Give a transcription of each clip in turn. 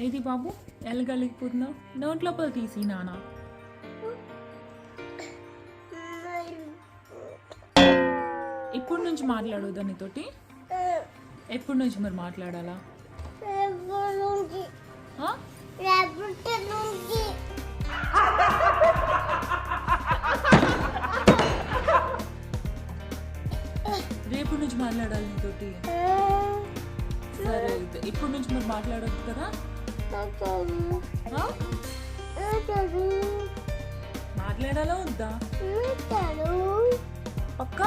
ఏది బాబు ఎలగలిగిపోతున్నావు? నోట్ లోపల తీసి నానా. ఇప్పుడు నుంచి మాట్లాడు దానితోటి. ఎప్పటి నుంచి మరి మాట్లాడాలా? రేపు నుంచి మాట్లాడాలి నీతోటి. సరే అయితే ఇప్పటి నుంచి మరి మాట్లాడొద్దు కదా. మాట్లాడాలా వద్దా? పక్క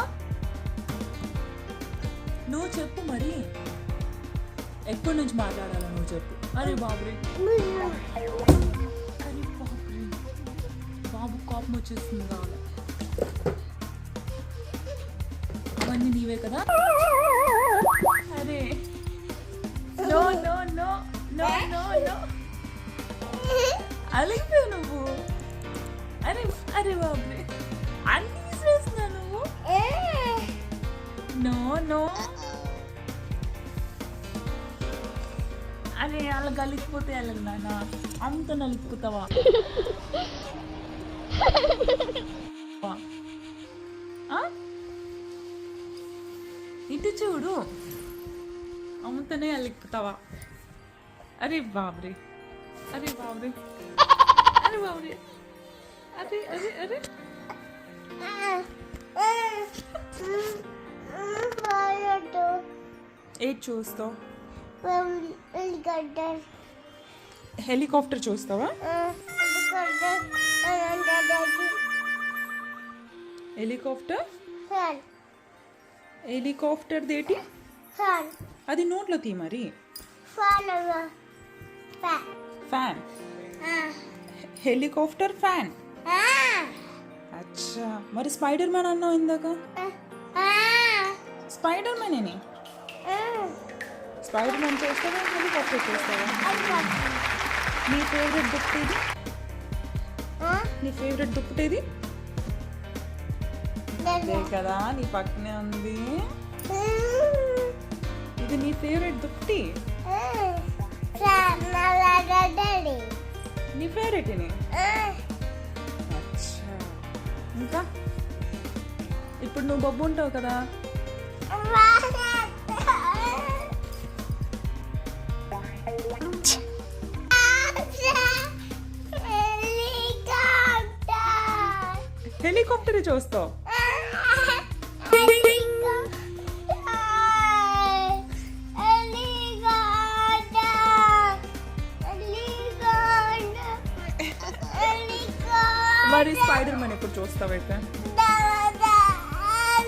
నువ్వు చెప్పు మరి. ఎప్పటి నుంచి మాట్లాడాలా నువ్వు చెప్పు. అరే బాబురే, అరే బాబురే, బాబు కోపం వచ్చేస్తుంది కావాలి. అవన్నీ నీవే కదా. అరే no no no no no no అలిగిపోయావు నువ్వు. అరే అరే బాబురే, అన్ని విసిరేస్తున్నావు నువ్వు. నో నో అరే అలా కలిగిపోతే వెళ్ళదు నాన్న. అంత నలిగిపోతావా? ఇటు చూడు, అమ్మతోనే అలిగిపోతావా? అరే బాబ్రే, అరే బాబ్రే, అరే బాబ్రే, అరే అరే అరే ఏది చూస్తావు? హెలికాప్టర్ చూస్తావా? హెలికాప్టర్ హెలికాప్టర్ దేటి అది నోట్లో తీ మరి. Fan helicopter fan. అచ్చా మరి స్పైడర్ మ్యాన్ అన్నావు ఇందాక. స్పైడర్ మ్యాన్ స్పైడర్ మ్యాన్ చేస్తావా హెలికాప్టర్ చేస్తావా? నీ ఫేవరెట్ దుప్పటేది? నీ ఫేవరెట్ దుప్పటేది? అదే కదా నీ పక్కనే ఉంది. ఇది నీ ఫేవరెట్ దుప్పటి? నీ ఫేవరెట్ ఇది? అచ్చా ఇంకా ఇప్పుడు నువ్వు బొబ్బు ఉంటావు కదా. హెలికాప్టర్ చూస్తావు. మరి స్పైడర్ మ్యాన్ ఎప్పుడు చూస్తావైతే?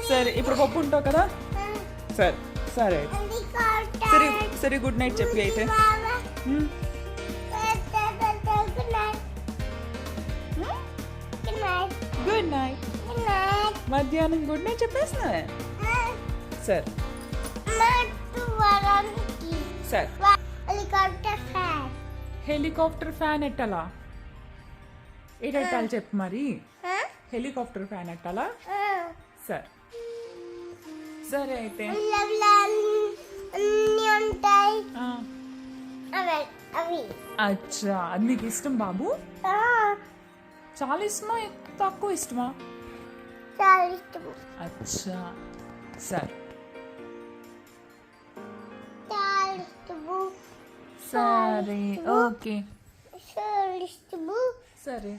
సరే ఇప్పుడు పప్పు ఉంటావు కదా. సరే సరే సరే సరే గుడ్ నైట్ చెప్పి అయితే. Good night. మధ్యాహ్నం గుడ్ నైట్ చెప్పేస్తున్నావే. సరే సరే హెలికాప్టర్ ఫ్యాన్ ఎట్టాలా? ఏటెట్టాలి చెప్పు మరి. హెలికాప్టర్ ఫ్యాన్ ఎట్టాలా? సరే సరే అయితే అచ్చా అది నీకు ఇష్టం బాబు? చాలా ఇష్టమా తక్కువ ఇష్టమా? అచ్చా సరే సరే ఓకే సరే.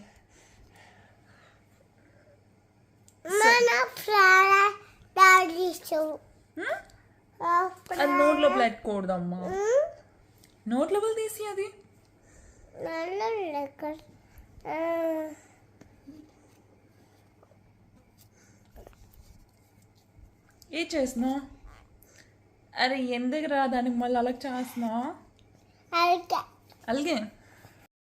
అది నోట్ లోపల ఎట్టుకోడదమ్మా. నోట్ లోపల తీసి అది ఏ చేస్తున్నావు? అరే ఎందుకు రా దానికి మళ్ళీ అలా చేస్తున్నావు? అలాగే